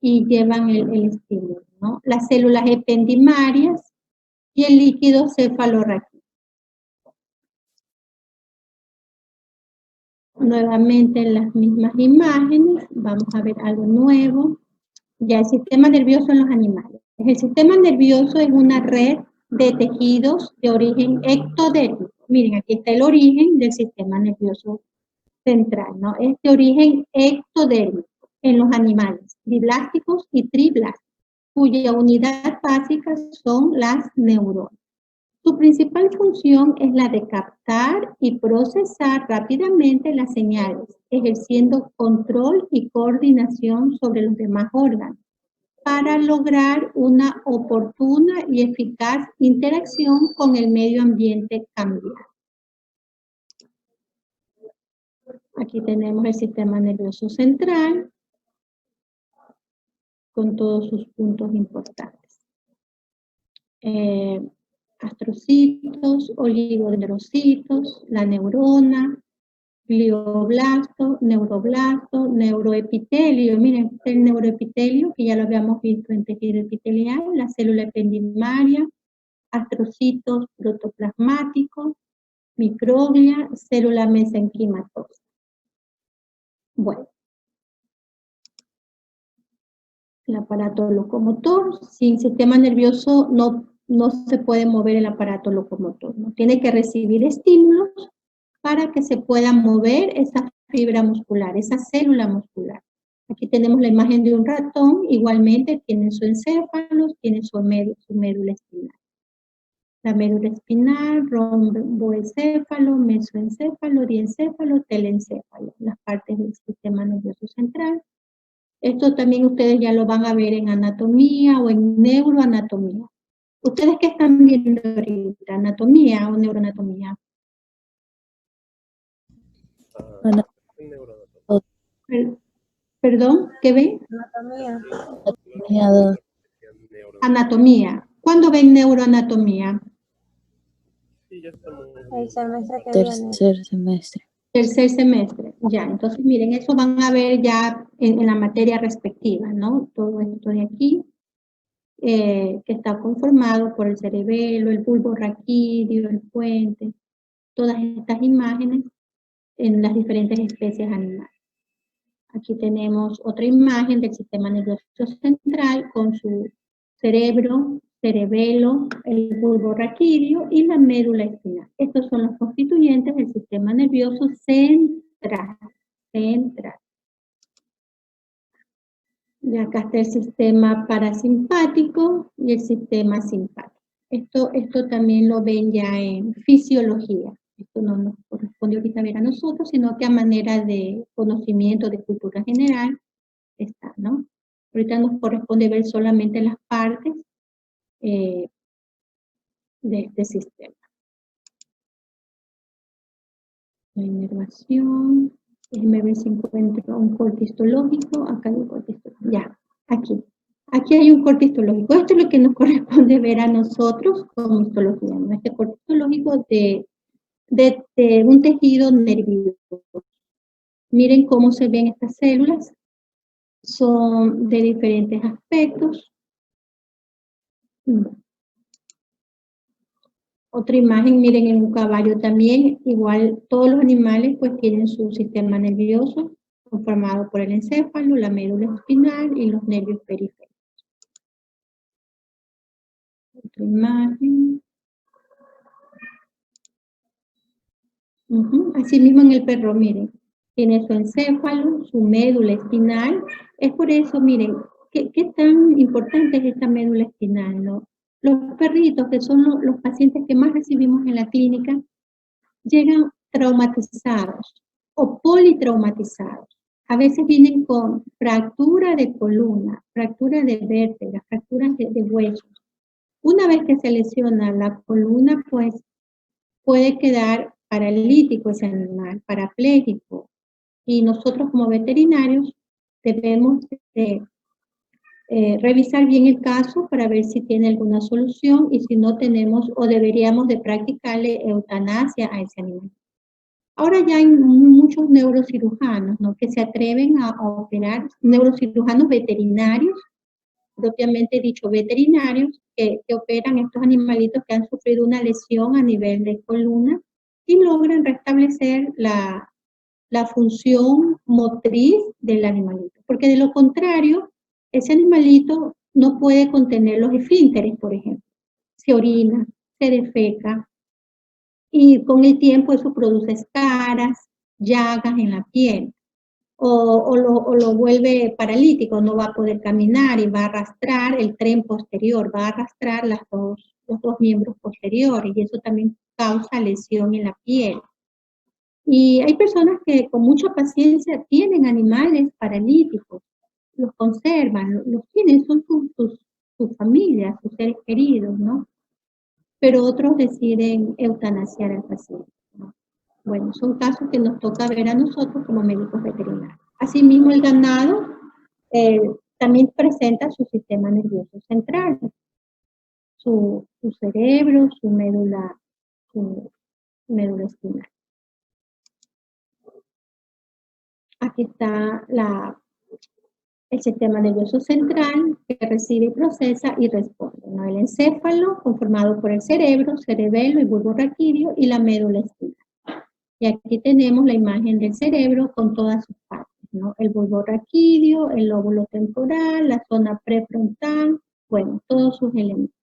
y llevan el estímulo, ¿no? Las células ependimarias y el líquido cefalorraquídeo. Nuevamente en las mismas imágenes, vamos a ver algo nuevo. Ya el sistema nervioso en los animales. El sistema nervioso es una red de tejidos de origen ectodérmico. Miren, aquí está el origen del sistema nervioso central, ¿no? Es de origen ectodérmico en los animales, diblásticos y triblásticos, cuya unidad básica son las neuronas. Su principal función es la de captar y procesar rápidamente las señales, ejerciendo control y coordinación sobre los demás órganos, para lograr una oportuna y eficaz interacción con el medio ambiente cambiante. Aquí tenemos el sistema nervioso central, con todos sus puntos importantes. Astrocitos, oligodendrocitos, la neurona, glioblasto, neuroblasto, neuroepitelio. Miren, el neuroepitelio, que ya lo habíamos visto en tejido epitelial, la célula ependimaria, astrocitos protoplasmáticos, microglia, célula mesenquimatosa. Bueno. El aparato locomotor, sin sistema nervioso no se puede mover el aparato locomotor, ¿no? Tiene que recibir estímulos para que se pueda mover esa fibra muscular, esa célula muscular. Aquí tenemos la imagen de un ratón, igualmente tiene su encéfalo, tiene su médula espinal. La médula espinal, romboencéfalo, mesoencéfalo, diencéfalo, telencéfalo, las partes del sistema nervioso central. Esto también ustedes ya lo van a ver en anatomía o en neuroanatomía. ¿Ustedes qué están viendo ahorita? ¿Anatomía o neuroanatomía? ¿Perdón? ¿Qué ven? Anatomía. Anatomía. ¿Cuándo ven neuroanatomía? El semestre que tercer semestre. Tercer semestre, ya. Entonces, miren, eso van a ver ya en la materia respectiva, ¿no? Todo esto de aquí, que está conformado por el cerebelo, el bulbo raquídeo, el puente, todas estas imágenes en las diferentes especies animales. Aquí tenemos otra imagen del sistema nervioso central con su cerebro, cerebelo, el bulbo raquídeo y la médula espinal. Estos son los constituyentes del sistema nervioso central. Y acá está el sistema parasimpático y el sistema simpático. Esto también lo ven ya en fisiología. Esto no nos corresponde ahorita ver a nosotros, sino que a manera de conocimiento de cultura general está, ¿no? Ahorita nos corresponde ver solamente las partes de este sistema. La inervación, déjenme ver si encuentro un corte histológico. Acá hay un corte histológico. Ya, aquí. Aquí hay un corte histológico. Esto es lo que nos corresponde ver a nosotros como histología, ¿no? Este corte histológico de un tejido nervioso. Miren cómo se ven estas células. Son de diferentes aspectos. Otra imagen, miren, en un caballo también, igual todos los animales pues tienen su sistema nervioso conformado por el encéfalo, la médula espinal y los nervios periféricos. Otra imagen. Asimismo en el perro, miren, tiene su encéfalo, su médula espinal. Es por eso, miren, qué tan importante es esta médula espinal, ¿no? Los perritos, que son los pacientes que más recibimos en la clínica, llegan traumatizados o politraumatizados. A veces vienen con fractura de columna, fractura de vértebra, fracturas de huesos. Una vez que se lesiona la columna, pues puede quedar paralítico ese animal, parapléjico. Y nosotros como veterinarios debemos revisar bien el caso para ver si tiene alguna solución y si no tenemos o deberíamos de practicarle eutanasia a ese animal. Ahora ya hay muchos neurocirujanos, ¿no?, que se atreven a operar, neurocirujanos veterinarios, propiamente dicho veterinarios, que operan estos animalitos que han sufrido una lesión a nivel de columna y logran restablecer la función motriz del animalito. Porque de lo contrario, ese animalito no puede contener los esfínteres, por ejemplo. Se orina, se defeca, y con el tiempo eso produce escaras, llagas en la piel, o lo vuelve paralítico, no va a poder caminar y va a arrastrar el tren posterior, va a arrastrar los dos miembros posteriores, y eso también causa lesión en la piel. Y hay personas que con mucha paciencia tienen animales paralíticos, los conservan, los tienen, son sus familias, sus seres queridos, ¿no? Pero otros deciden eutanasiar al paciente, ¿no? Bueno, son casos que nos toca ver a nosotros como médicos veterinarios. Asimismo, el ganado también presenta su sistema nervioso central, su cerebro, su médula espinal. Aquí está el sistema nervioso central que recibe, procesa y responde, ¿no? El encéfalo, conformado por el cerebro, cerebelo y bulbo raquídeo, y la médula espinal. Y aquí tenemos la imagen del cerebro con todas sus partes, ¿no? El bulbo raquídeo, el lóbulo temporal, la zona prefrontal, bueno, todos sus elementos.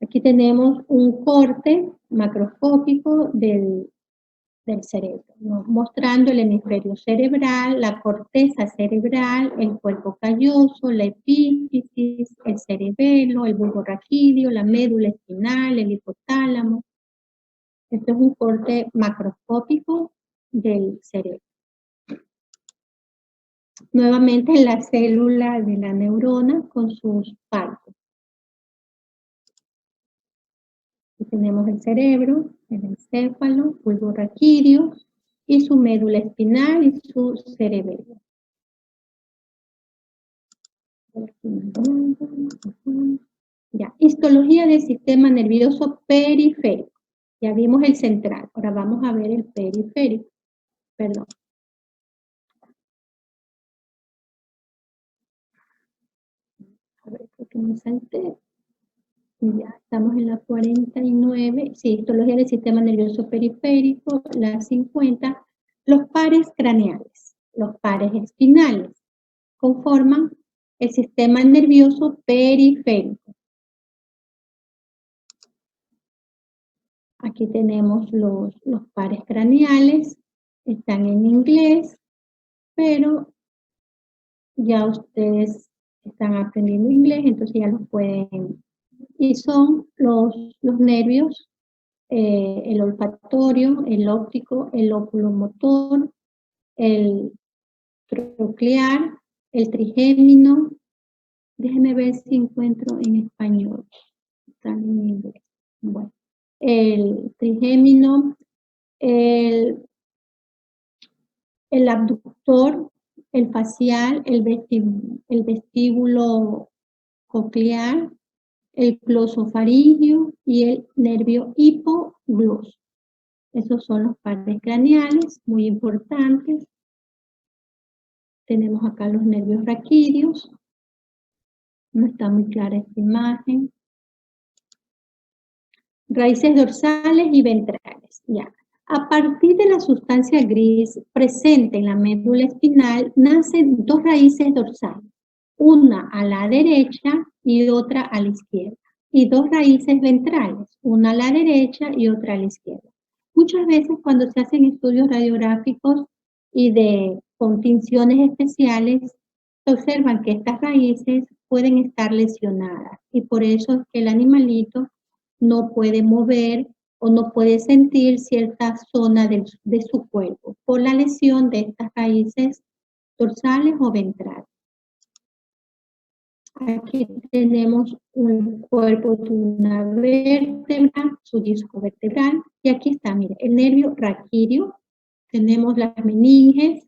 Aquí tenemos un corte macroscópico del cerebro, ¿no?, mostrando el hemisferio cerebral, la corteza cerebral, el cuerpo calloso, la epífisis, el cerebelo, el bulbo raquídeo, la médula espinal, el hipotálamo. Este es un corte macroscópico del cerebro. Nuevamente la célula de la neurona con sus partes. Aquí tenemos el cerebro, el encéfalo, bulbo raquídeo y su médula espinal y su cerebelo. Ya, histología del sistema nervioso periférico. Ya vimos el central, ahora vamos a ver el periférico. Perdón. A ver, creo que me salté. Ya, estamos en la 49. Sí, histología del sistema nervioso periférico, la 50. Los pares craneales, los pares espinales, conforman el sistema nervioso periférico. Aquí tenemos los pares craneales, están en inglés, pero ya ustedes están aprendiendo inglés, entonces ya los pueden. Y son los nervios, el olfatorio, el óptico, el oculomotor, el troclear, el trigémino. Déjenme ver si encuentro en español. Están en inglés. Bueno, el trigémino, el abductor, el facial, el vestíbulo coclear, el glosofaringio y el nervio hipogloso. Esos son los pares craneales, muy importantes. Tenemos acá los nervios raquídeos. No está muy clara esta imagen. Raíces dorsales y ventrales, ya. A partir de la sustancia gris presente en la médula espinal, nacen dos raíces dorsales, una a la derecha y otra a la izquierda, y dos raíces ventrales, una a la derecha y otra a la izquierda. Muchas veces cuando se hacen estudios radiográficos y con tinciones especiales, se observan que estas raíces pueden estar lesionadas, y por eso es que el animalito no puede mover o no puede sentir cierta zona de su cuerpo por la lesión de estas raíces dorsales o ventrales. Aquí tenemos un cuerpo de una vértebra, su disco vertebral, y aquí está, mire, el nervio raquídeo, tenemos las meninges,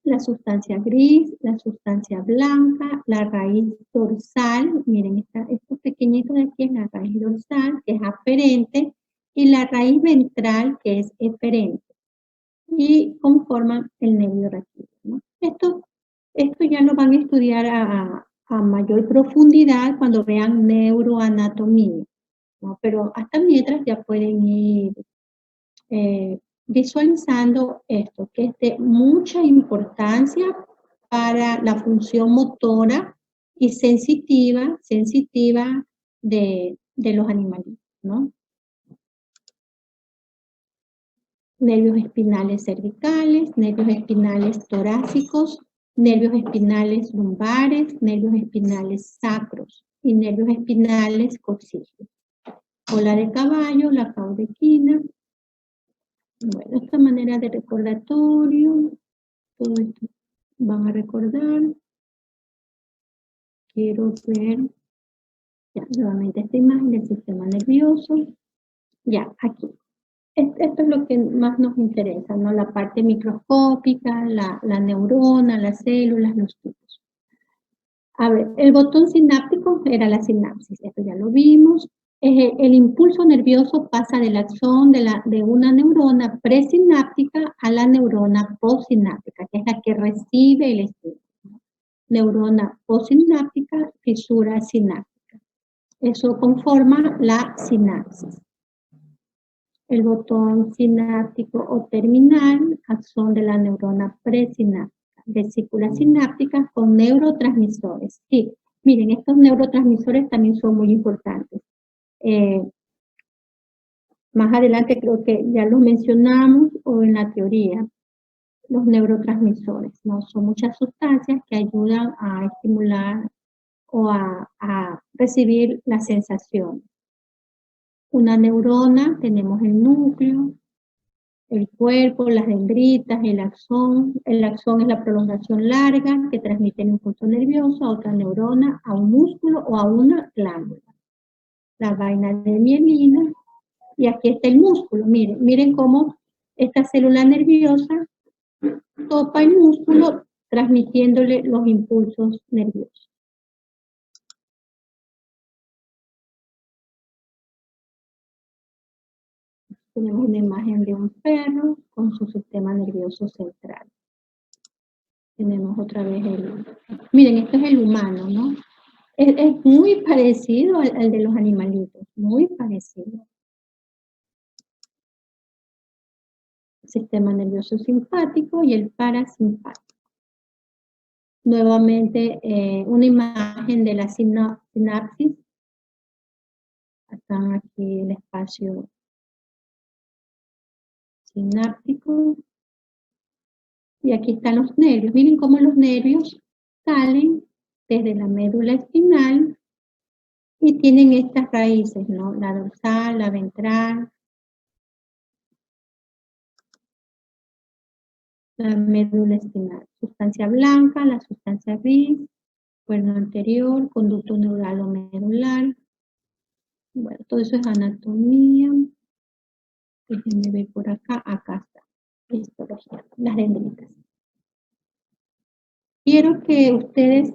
la sustancia gris, la sustancia blanca, la raíz dorsal, miren, estos pequeñitos de aquí es la raíz dorsal, que es aferente, y la raíz ventral, que es eferente, y conforman el nervio raquídeo, ¿no? Esto ya lo van a estudiar a mayor profundidad cuando vean neuroanatomía, ¿no? Pero hasta mientras ya pueden ir visualizando esto, que es de mucha importancia para la función motora y sensitiva de los animalitos, ¿no? Nervios espinales cervicales, nervios espinales torácicos, nervios espinales lumbares, nervios espinales sacros y nervios espinales coxígeos. Cola de caballo, la caudequina. Bueno, esta manera de recordatorio, todo esto van a recordar. Quiero ver, ya, nuevamente esta imagen del sistema nervioso. Ya, aquí. Esto es lo que más nos interesa, ¿no? La parte microscópica, la neurona, las células, los tubos. A ver, el botón sináptico era la sinapsis, esto ya lo vimos. El impulso nervioso pasa del axón de una neurona presináptica a la neurona postsináptica, que es la que recibe el estímulo, ¿no? Neurona postsináptica, fisura sináptica. Eso conforma la sinapsis. El botón sináptico o terminal, axón de la neurona presináptica, vesículas sinápticas con neurotransmisores. Sí, miren, estos neurotransmisores también son muy importantes. Más adelante creo que ya los mencionamos o en la teoría, los neurotransmisores, ¿no? Son muchas sustancias que ayudan a estimular o a recibir la sensación. Una neurona, tenemos el núcleo, el cuerpo, las dendritas, el axón. El axón es la prolongación larga que transmite el impulso nervioso a otra neurona, a un músculo o a una glándula. La vaina de mielina, y aquí está el músculo. Miren cómo esta célula nerviosa topa el músculo transmitiéndole los impulsos nerviosos. Tenemos una imagen de un perro con su sistema nervioso central. Tenemos otra vez miren, esto es el humano, ¿no? Es muy parecido al de los animalitos, muy parecido. Sistema nervioso simpático y el parasimpático. Nuevamente, una imagen de la sinapsis. Están aquí el espacio sináptico. Y aquí están los nervios. Miren cómo los nervios salen desde la médula espinal y tienen estas raíces, ¿no? La dorsal, la ventral, la médula espinal. Sustancia blanca, la sustancia gris, cuerno anterior, conducto neural o medular. Bueno, todo eso es anatomía. Déjenme ver por acá. Acá está. Histología, las dendritas. Quiero que ustedes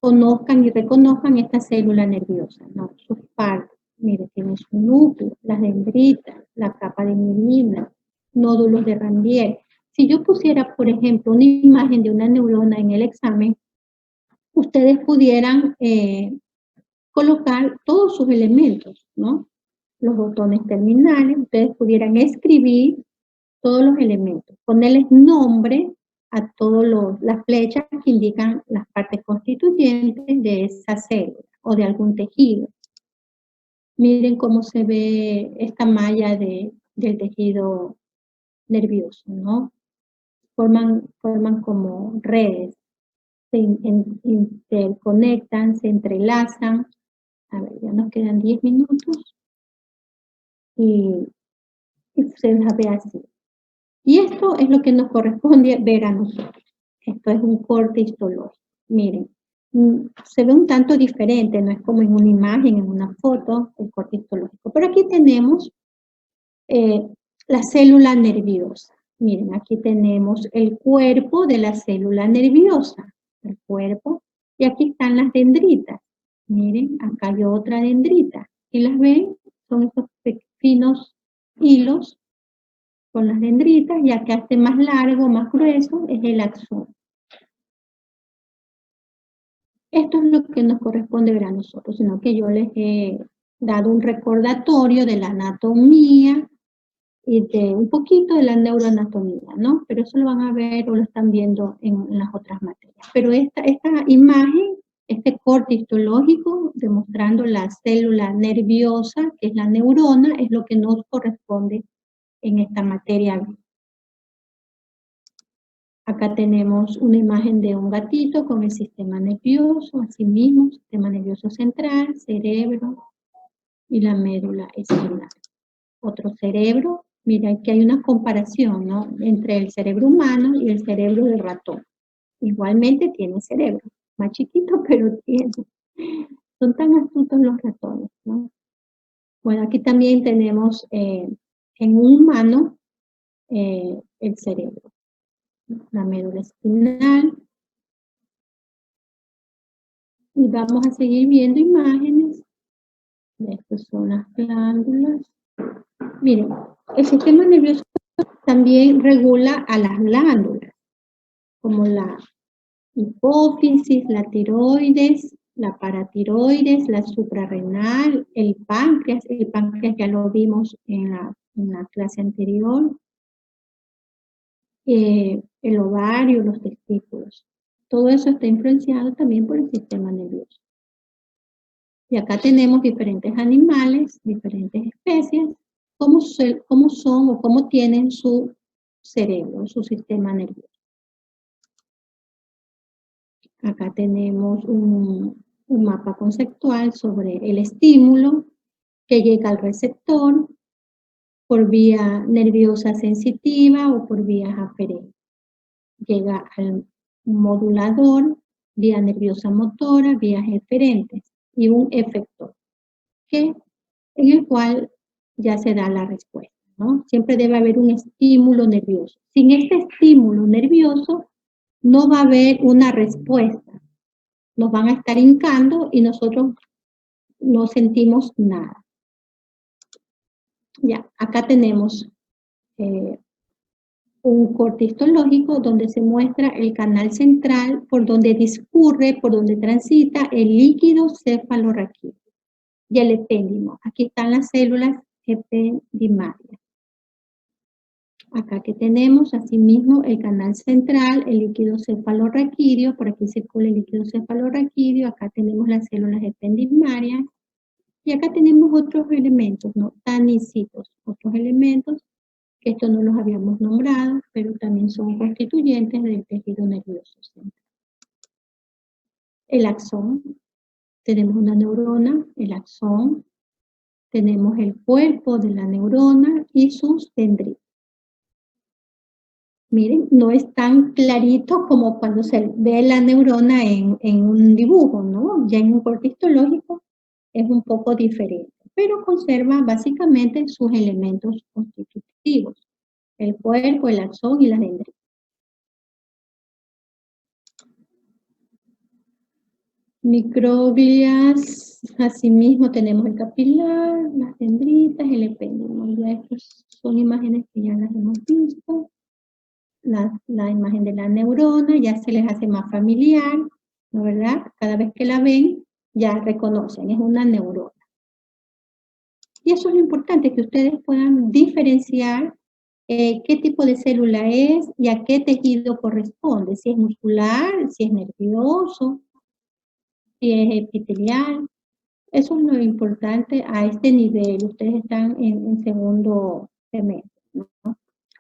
conozcan y reconozcan esta célula nerviosa, ¿no? Sus partes. Mire, tiene su núcleo, las dendritas, la capa de mielina, nódulos de Ranvier. Si yo pusiera, por ejemplo, una imagen de una neurona en el examen, ustedes pudieran colocar todos sus elementos, ¿no? los botones terminales. Ustedes pudieran escribir todos los elementos, ponerles nombre a todas las flechas que indican las partes constituyentes de esa célula o de algún tejido. Miren cómo se ve esta malla del tejido nervioso, ¿no? Forman como redes, se interconectan, se entrelazan. A ver, ya nos quedan 10 minutos y se las ve así. Y esto es lo que nos corresponde ver a nosotros. Esto es un corte histológico. Miren, se ve un tanto diferente, no es como en una imagen, en una foto, el corte histológico. Pero aquí tenemos la célula nerviosa. Miren, aquí tenemos el cuerpo de la célula nerviosa. El cuerpo. Y aquí están las dendritas. Miren, acá hay otra dendrita. ¿Y las ven? Son estos finos hilos con las dendritas, ya que hace más largo, más grueso, es el axón. Esto es lo que nos corresponde ver a nosotros, sino que yo les he dado un recordatorio de la anatomía y de un poquito de la neuroanatomía, ¿no? Pero eso lo van a ver o lo están viendo en las otras materias. Pero esta imagen, este corte histológico, demostrando la célula nerviosa, que es la neurona, es lo que nos corresponde en esta materia. Acá tenemos una imagen de un gatito con el sistema nervioso, así mismo, sistema nervioso central, cerebro y la médula espinal. Otro cerebro, mira, aquí hay una comparación, ¿no? Entre el cerebro humano y el cerebro del ratón. Igualmente tiene cerebro, más chiquito, pero tiene. Son tan astutos los ratones, ¿no? Bueno, aquí también tenemos en un humano el cerebro. La médula espinal. Y vamos a seguir viendo imágenes. Estas son las glándulas. Miren, el sistema nervioso también regula a las glándulas, como la hipófisis, la tiroides, la paratiroides, la suprarrenal, el páncreas ya lo vimos en la clase anterior, el ovario, los testículos. Todo eso está influenciado también por el sistema nervioso. Y acá tenemos diferentes animales, diferentes especies, cómo son o cómo tienen su cerebro, su sistema nervioso. Acá tenemos un mapa conceptual sobre el estímulo que llega al receptor por vía nerviosa sensitiva o por vías aferentes. Llega al modulador, vía nerviosa motora, vías eferentes y un efector, en el cual ya se da la respuesta, ¿no? Siempre debe haber un estímulo nervioso. Sin este estímulo nervioso no va a haber una respuesta. Nos van a estar hincando y nosotros no sentimos nada. Ya, acá tenemos un corte histológico donde se muestra el canal central por donde discurre, por donde transita el líquido cefalorraquídeo y el epéndimo. Aquí están las células ependimarias. Acá que tenemos asimismo el canal central, el líquido cefalorraquídeo, por aquí circula el líquido cefalorraquídeo, acá tenemos las células ependimarias y acá tenemos otros elementos, ¿no? Tanicitos, otros elementos que estos no los habíamos nombrado, pero también son constituyentes del tejido nervioso central. El axón, tenemos una neurona, el axón, tenemos el cuerpo de la neurona y sus dendritas. Miren, no es tan clarito como cuando se ve la neurona en un dibujo, ¿no? Ya en un corte histológico es un poco diferente, pero conserva básicamente sus elementos constitutivos. El cuerpo, el axón y las dendritas. Microglias, asimismo tenemos el capilar, las dendritas, el epéndimo. Ya estas son imágenes que ya las hemos visto. La imagen de la neurona ya se les hace más familiar, ¿no verdad? Cada vez que la ven, ya reconocen, es una neurona. Y eso es lo importante, que ustedes puedan diferenciar qué tipo de célula es y a qué tejido corresponde, si es muscular, si es nervioso, si es epitelial. Eso es lo importante a este nivel. Ustedes están en segundo semestre, ¿no?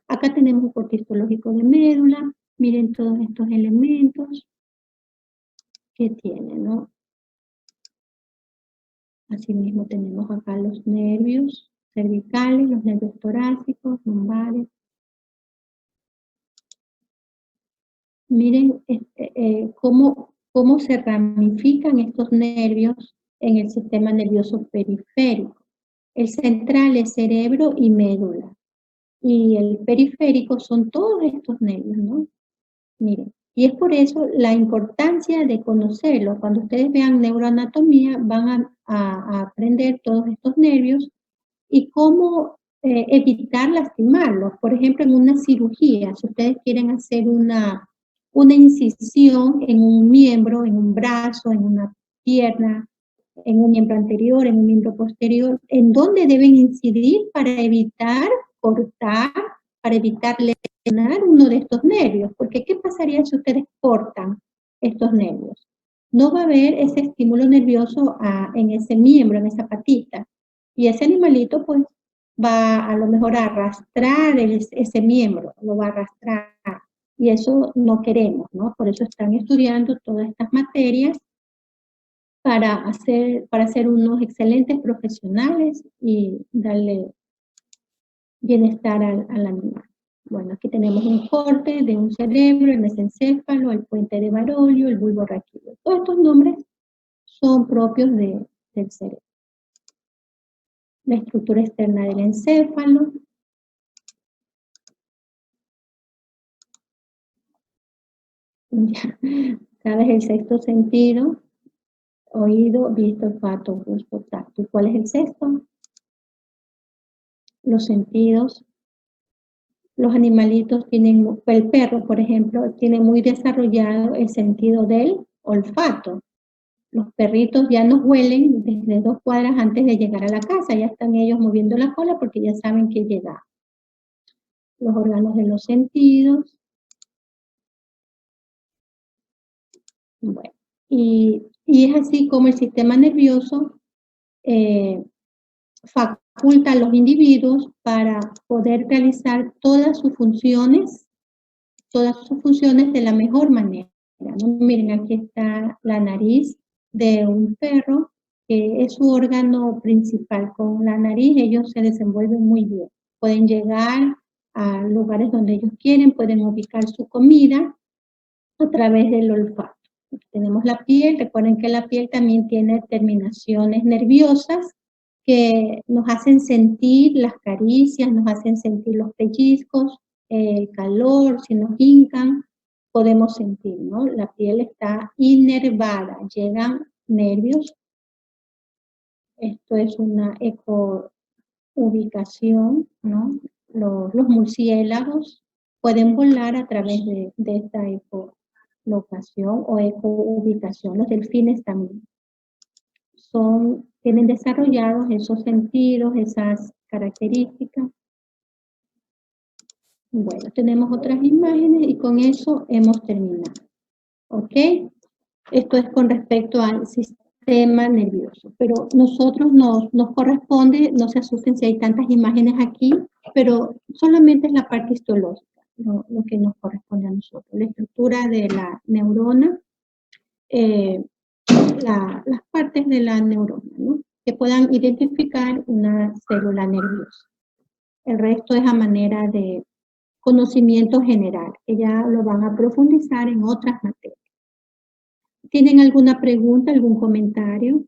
Acá tenemos un corte histológico de médula. Miren todos estos elementos que tiene, ¿no? Asimismo tenemos acá los nervios cervicales, los nervios torácicos, lumbares. Miren cómo se ramifican estos nervios en el sistema nervioso periférico. El central es cerebro y médula. Y el periférico son todos estos nervios, ¿no? Miren, y es por eso la importancia de conocerlo. Cuando ustedes vean neuroanatomía, van a aprender todos estos nervios y cómo evitar lastimarlos. Por ejemplo, en una cirugía, si ustedes quieren hacer una incisión en un miembro, en un brazo, en una pierna, en un miembro anterior, en un miembro posterior, ¿en dónde deben incidir para evitar cortar, para evitar lesionar uno de estos nervios? Porque ¿qué pasaría si ustedes cortan estos nervios? No va a haber ese estímulo nervioso en ese miembro, en esa patita. Y ese animalito pues va a lo mejor a arrastrar ese miembro, lo va a arrastrar. Y eso no queremos, ¿no? Por eso están estudiando todas estas materias para ser unos excelentes profesionales y darle bienestar al animal. Bueno, aquí tenemos un corte de un cerebro, el mesencéfalo, el puente de Barolio, el bulbo raquídeo. Todos estos nombres son propios del cerebro. La estructura externa del encéfalo. ¿Sabes? El sexto sentido, oído, vista, olfato, gusto, tacto. ¿Y cuál es el sexto? Los sentidos. Los animalitos tienen, el perro, por ejemplo, tiene muy desarrollado el sentido del olfato. Los perritos ya nos huelen desde 2 cuadras antes de llegar a la casa, ya están ellos moviendo la cola porque ya saben que llega. Los órganos de los sentidos. Bueno, y es así como el sistema nervioso faculta a los individuos para poder realizar todas sus funciones de la mejor manera, ¿no? Miren, aquí está la nariz de un perro, que es su órgano principal. Con la nariz ellos se desenvuelven muy bien. Pueden llegar a lugares donde ellos quieren, pueden ubicar su comida a través del olfato. Tenemos la piel, recuerden que la piel también tiene terminaciones nerviosas que nos hacen sentir las caricias, nos hacen sentir los pellizcos, el calor, si nos hincan, podemos sentir, ¿no? La piel está inervada, llegan nervios. Esto es una ecoubicación, ¿no? Los murciélagos pueden volar a través de esta ecolocación o ecoubicación. Los delfines también tienen desarrollados esos sentidos, esas características. Bueno, tenemos otras imágenes y con eso hemos terminado. ¿Ok? Esto es con respecto al sistema nervioso. Pero nosotros nos corresponde, no se asusten si hay tantas imágenes aquí, pero solamente es la parte histológica, lo que nos corresponde a nosotros. La estructura de la neurona, las partes de la neurona, ¿no? Que puedan identificar una célula nerviosa. El resto es a manera de conocimiento general, que ya lo van a profundizar en otras materias. ¿Tienen alguna pregunta, algún comentario?